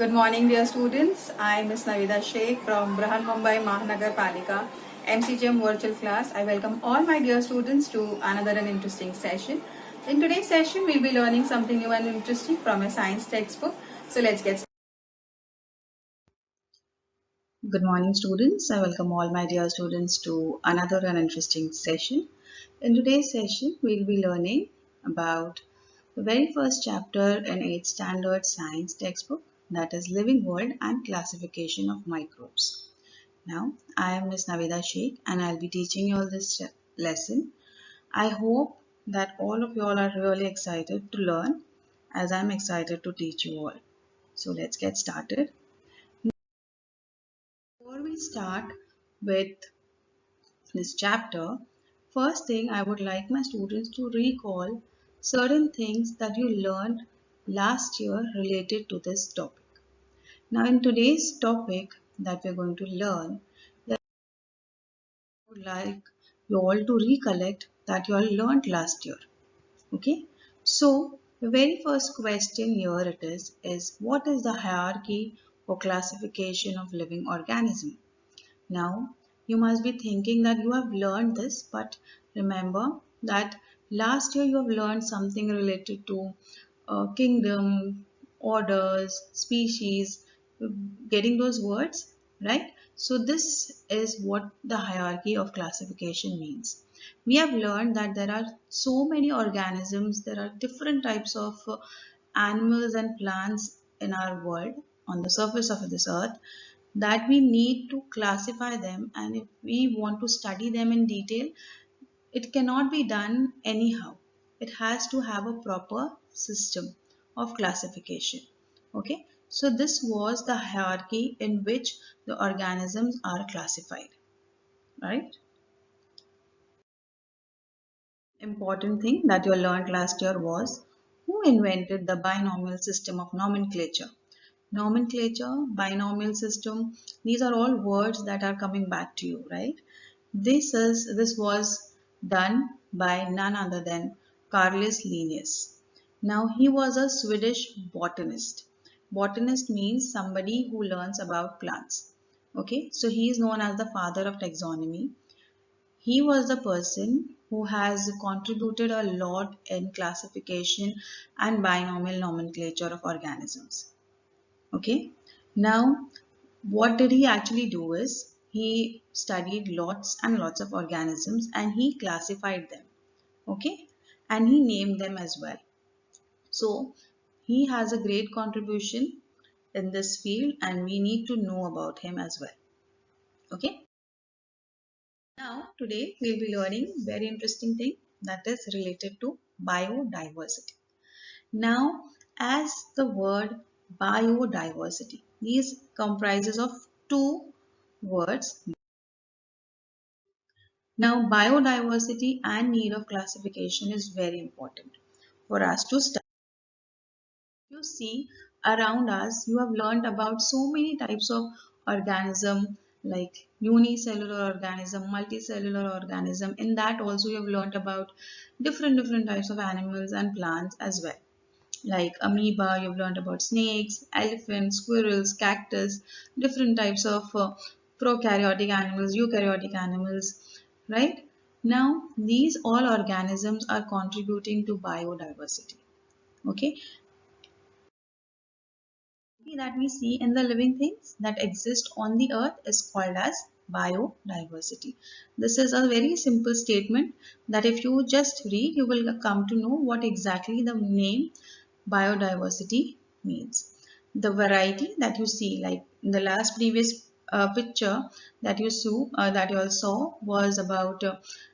Good morning, dear students. I am Ms. Navida Sheikh from Brahan Mumbai Mahanagar Palika MCGM virtual class. I welcome all my dear students to another and interesting session. In today's session, we'll be learning something new and interesting from a science textbook. So let's get started. Good morning, students. I welcome all my dear students to another and interesting session. In today's session, we'll be learning about the very first chapter in 8th standard science textbook, that is living world and classification of microbes. Now, I am Ms. Navida Sheikh and I'll be teaching you all this lesson. I hope that all of you all are really excited to learn as I'm excited to teach you all. So let's get started. Before we start with this chapter, first thing I would like my students to recall certain things that you learned last year related to this topic. Now in today's topic that we're going to learn, I would like you all to recollect that you all learned last year. Okay, so the very first question here is what is the hierarchy or classification of living organism? Now, you must be thinking that you have learned this, but remember that last year you have learned something related to kingdom, orders, species, getting those words, right? So this is what the hierarchy of classification means. We have learned that there are so many organisms, there are different types of animals and plants in our world on the surface of this earth that we need to classify them, and if we want to study them in detail, it cannot be done anyhow. It has to have a proper system of classification. Okay, so this was the hierarchy in which the organisms are classified, right? Important thing that you learned last year was who invented the binomial system of nomenclature. Nomenclature, binomial system, these are all words that are coming back to you, right? This was done by none other than Carolus Linnaeus. Now he was a Swedish botanist. Botanist means somebody who learns about plants. Okay, so he is known as the father of taxonomy. He was the person who has contributed a lot in classification and binomial nomenclature of organisms. Okay, now what did he actually do is he studied lots and lots of organisms and he classified them. Okay, and he named them as well. So he has a great contribution in this field and we need to know about him as well. Okay, now today we'll be learning very interesting thing that is related to biodiversity. Now, as the word biodiversity, these comprises of two words. Now, biodiversity and need of classification is very important for us to study. You see around us, you have learned about so many types of organism like unicellular organism, multicellular organism. In that also you have learned about different types of animals and plants as well. Like amoeba, you've learned about snakes, elephants, squirrels, cactus, different types of prokaryotic animals, eukaryotic animals, right? Now, these all organisms are contributing to biodiversity. Okay, that we see in the living things that exist on the earth is called as biodiversity. This is a very simple statement that if you just read, you will come to know what exactly the name biodiversity means. The variety that you see, like in the last previous picture that you all saw was about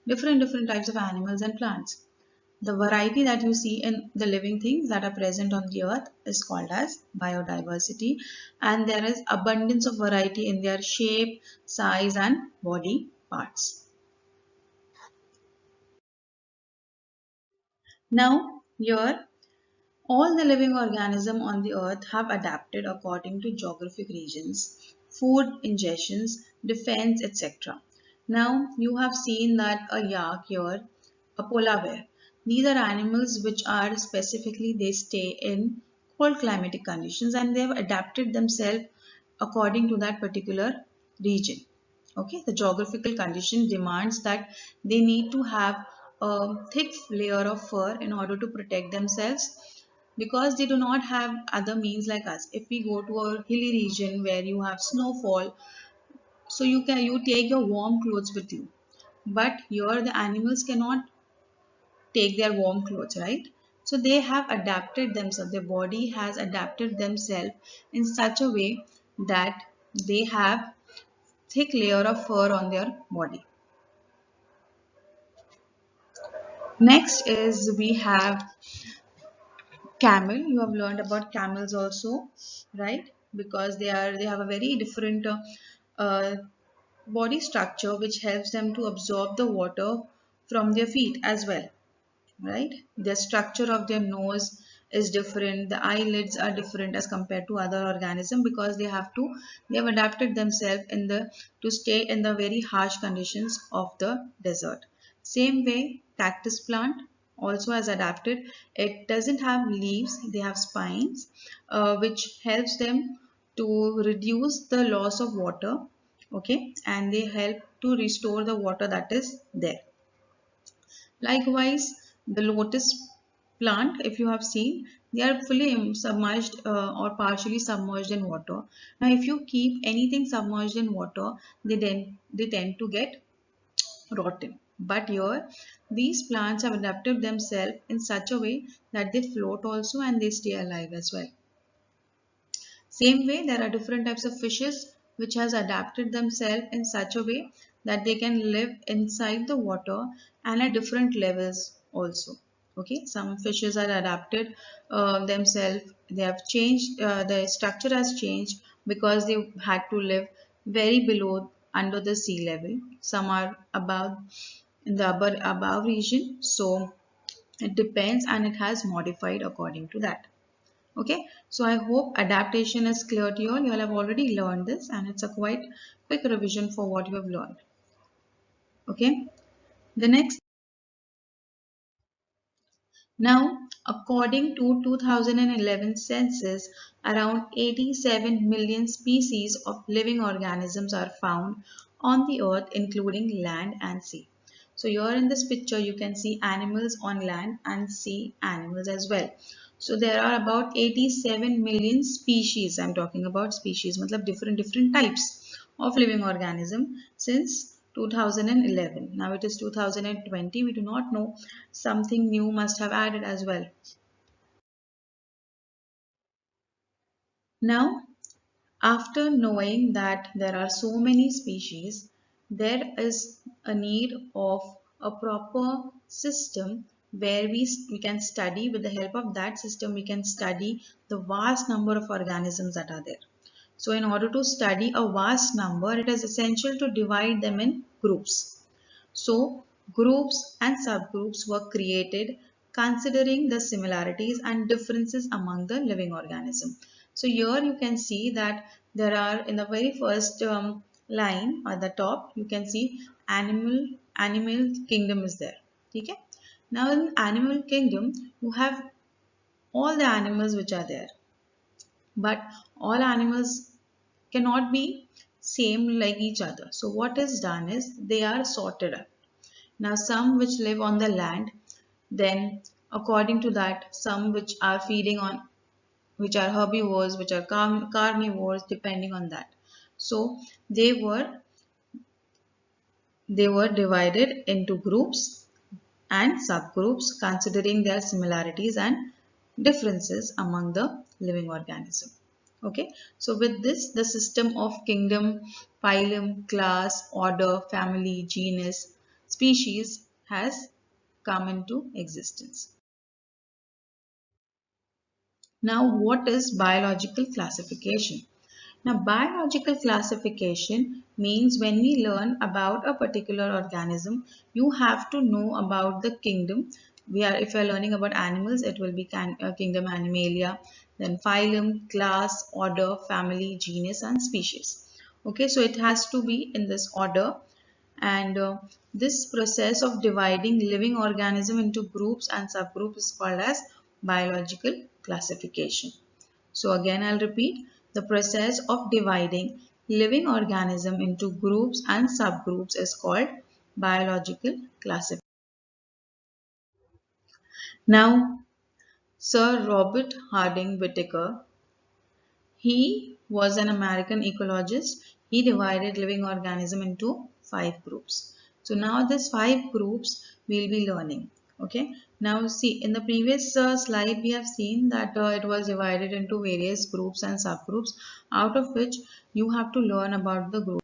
different types of animals and plants. The variety that you see in the living things that are present on the earth is called as biodiversity, and there is abundance of variety in their shape, size and body parts. Now here all the living organisms on the earth have adapted according to geographic regions, food ingestions, defense, etc. Now you have seen that a yak here, a polar bear. These are animals which are specifically they stay in cold climatic conditions, and they have adapted themselves according to that particular region. Okay, the geographical condition demands that they need to have a thick layer of fur in order to protect themselves, because they do not have other means like us. If we go to a hilly region where you have snowfall, so you take your warm clothes with you, but here the animals cannot take their warm clothes, right? So they have adapted themselves, their body has adapted themselves in such a way that they have thick layer of fur on their body. Next is we have camel. You have learned about camels also, right? Because they have a very different uh, body structure which helps them to absorb the water from their feet as well, right? The structure of their nose is different, the eyelids are different as compared to other organisms, because they have adapted themselves in the to stay in the very harsh conditions of the desert. Same way cactus plant also has adapted. It doesn't have leaves, they have spines, which helps them to reduce the loss of water. Okay, and they help to restore the water that is there. Likewise, the lotus plant, if you have seen, they are fully submerged or partially submerged in water. Now, if you keep anything submerged in water, they tend to get rotten. But here, these plants have adapted themselves in such a way that they float also and they stay alive as well. Same way, there are different types of fishes which has adapted themselves in such a way that they can live inside the water and at different levels also. Okay, some fishes are adapted themselves. They have changed, the structure has changed because they had to live very below under the sea level. Some are above in the above region. So it depends and it has modified according to that. Okay, so I hope adaptation is clear to you all. You all have already learned this and it's a quite quick revision for what you have learned. Okay, the next. Now, according to 2011 census, around 87 million species of living organisms are found on the earth, including land and sea. So here in this picture, you can see animals on land and sea animals as well. So there are about 87 million species. I'm talking about species, matlab different types of living organism since 2011. Now it is 2020. We do not know, something new must have added as well. Now, after knowing that there are so many species, there is a need of a proper system where we can study, with the help of that system, we can study the vast number of organisms that are there. So in order to study a vast number, it is essential to divide them in groups. So groups and subgroups were created considering the similarities and differences among the living organism. So here you can see that there are, in the very first line at the top, you can see animal kingdom is there. Okay? Now in animal kingdom, you have all the animals which are there, but all animals cannot be same like each other. So what is done is they are sorted up. Now some which live on the land, then according to that, some which are feeding on, which are herbivores, which are carnivores, depending on that. So they were divided into groups and subgroups considering their similarities and differences among the living organism. Okay, so with this, the system of kingdom, phylum, class, order, family, genus, species has come into existence. Now, what is biological classification? Now, biological classification means when we learn about a particular organism, you have to know about the kingdom. If we are learning about animals, it will be kingdom Animalia, then phylum, class, order, family, genus, and species. Okay, so it has to be in this order, and this process of dividing living organism into groups and subgroups is called as biological classification. So again I'll repeat, the process of dividing living organism into groups and subgroups is called biological classification. Now, Sir Robert Harding Whittaker, he was an American ecologist. He divided living organism into 5 groups. So now these 5 groups we'll be learning. Okay. Now see, in the previous slide we have seen that it was divided into various groups and subgroups, out of which you have to learn about the group.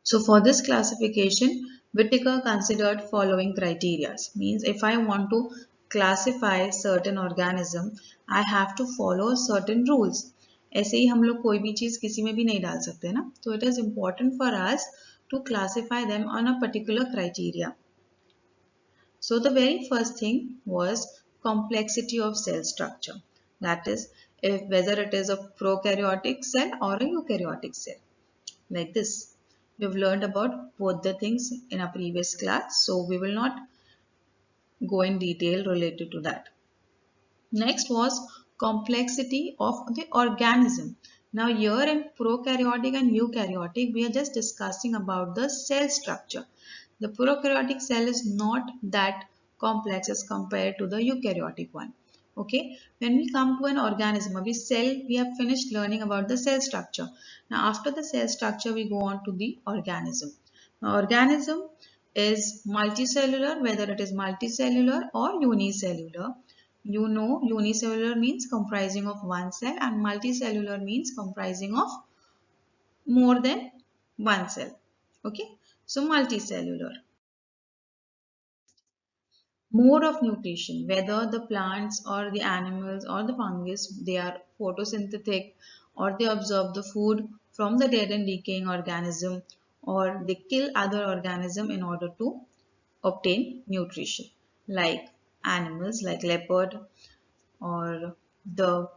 So for this classification, Whittaker considered following criteria. Means if I want to classify certain organism, I have to follow certain rules. ऐसे ही हम लोग कोई भी चीज किसी में भी नहीं डाल सकते ना. So it is important for us to classify them on a particular criteria. So the very first thing was complexity of cell structure. That is, if whether it is a prokaryotic cell or a eukaryotic cell. Like this. We've learned about both the things in our previous class, so we will not go in detail related to that. Next was complexity of the organism. Now here in prokaryotic and eukaryotic, we are just discussing about the cell structure. The prokaryotic cell is not that complex as compared to the eukaryotic one. Okay, when we come to an organism, a cell, we have finished learning about the cell structure. Now after the cell structure, we go on to the organism. Now organism is multicellular, whether it is multicellular or unicellular. You know, unicellular means comprising of one cell and multicellular means comprising of more than one cell. Okay, so multicellular. Mode of nutrition, whether the plants or the animals or the fungus, they are photosynthetic or they absorb the food from the dead and decaying organism or they kill other organism in order to obtain nutrition, like animals like leopard or the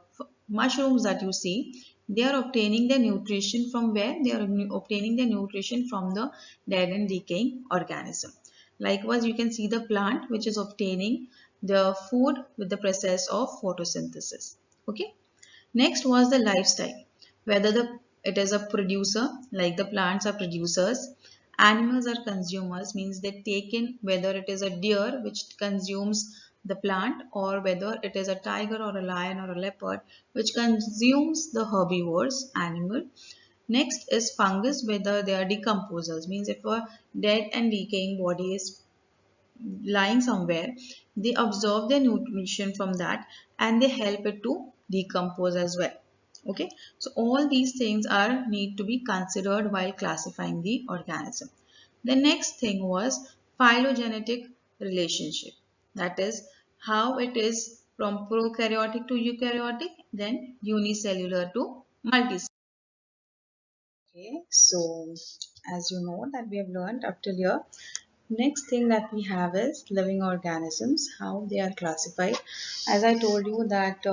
mushrooms that you see, they are obtaining their nutrition from where? They are obtaining their nutrition from the dead and decaying organism. Likewise, you can see the plant which is obtaining the food with the process of photosynthesis. Okay. Next was the lifestyle. Whether it is a producer, like the plants are producers, animals are consumers, means they take in, whether it is a deer which consumes the plant or whether it is a tiger or a lion or a leopard which consumes the herbivores animal. Next is fungus, whether they are decomposers, means if a dead and decaying body is lying somewhere, they absorb their nutrition from that and they help it to decompose as well. Okay, so all these things are need to be considered while classifying the organism. The next thing was phylogenetic relationship, that is how it is from prokaryotic to eukaryotic, then unicellular to multicellular. Okay, so as you know that we have learned up till here. Next thing that we have is living organisms, how they are classified. As I told you that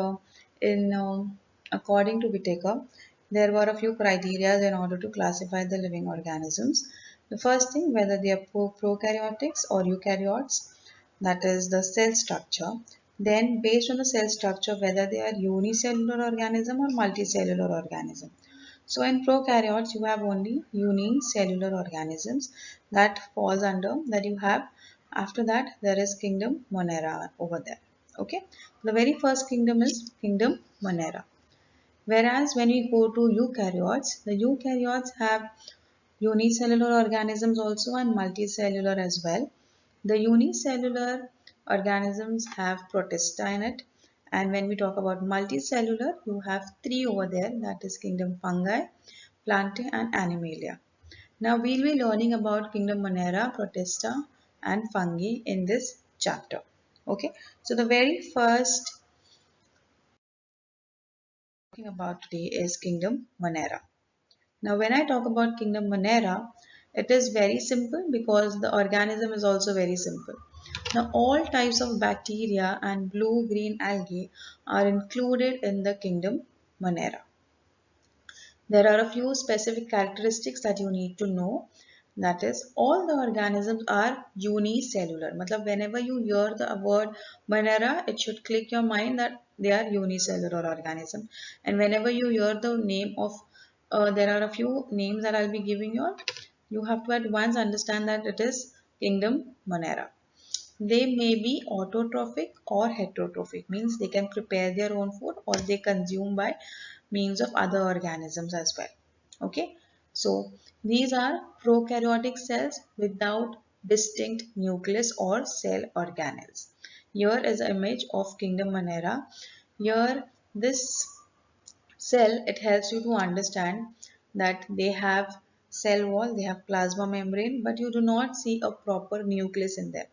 in according to Whittaker, there were a few criteria in order to classify the living organisms. The first thing, whether they are prokaryotics or eukaryotes, that is the cell structure. Then based on the cell structure, whether they are unicellular organism or multicellular organism. So in prokaryotes, you have only unicellular organisms that falls under that you have. After that, there is kingdom Monera over there. Okay, the very first kingdom is kingdom Monera. Whereas when we go to eukaryotes, the eukaryotes have unicellular organisms also and multicellular as well. The unicellular organisms have protista in it, and when we talk about multicellular, you have 3 over there, that is kingdom fungi, plantae and animalia. Now we'll be learning about kingdom Monera, protista and fungi in this chapter. Okay, so the very first talking about today is kingdom Monera. Now when I talk about kingdom Monera, it is very simple because the organism is also very simple. Now all types of bacteria and blue-green algae are included in the kingdom Monera. There are a few specific characteristics that you need to know. That is, all the organisms are unicellular. मतलब whenever you hear the word Monera, it should click your mind that they are unicellular organism. And whenever you hear the name of, there are a few names that I'll be giving you have to at once understand that it is kingdom Monera. They may be autotrophic or heterotrophic, means they can prepare their own food or they consume by means of other organisms as well. Okay, so these are prokaryotic cells without distinct nucleus or cell organelles. Here is an image of kingdom Monera. Here this cell, it helps you to understand that they have cell wall, they have plasma membrane, but you do not see a proper nucleus in them.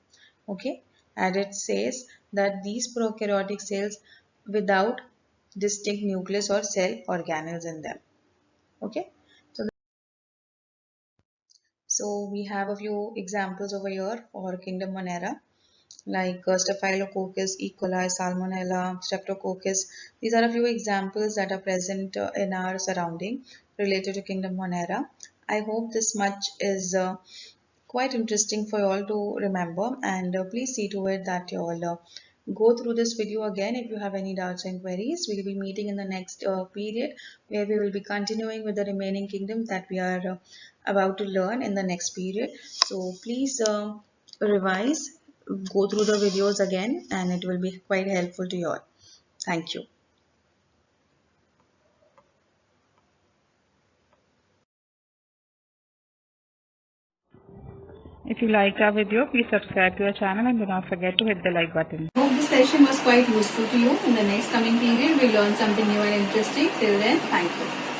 Okay, and it says that these prokaryotic cells without distinct nucleus or cell organelles in them. Okay, so we have a few examples over here for kingdom Monera, like Staphylococcus, E. coli, Salmonella, Streptococcus. These are a few examples that are present in our surrounding related to kingdom Monera. I hope this much is quite interesting for you all to remember, and please see to it that you all go through this video again if you have any doubts and queries. We'll be meeting in the next period where we will be continuing with the remaining kingdoms that we are about to learn in the next period. So please revise, go through the videos again, and it will be quite helpful to you all. Thank you. If you liked our video, please subscribe to our channel and do not forget to hit the like button. Hope this session was quite useful to you. In the next coming period, we'll learn something new and interesting. Till then, thank you.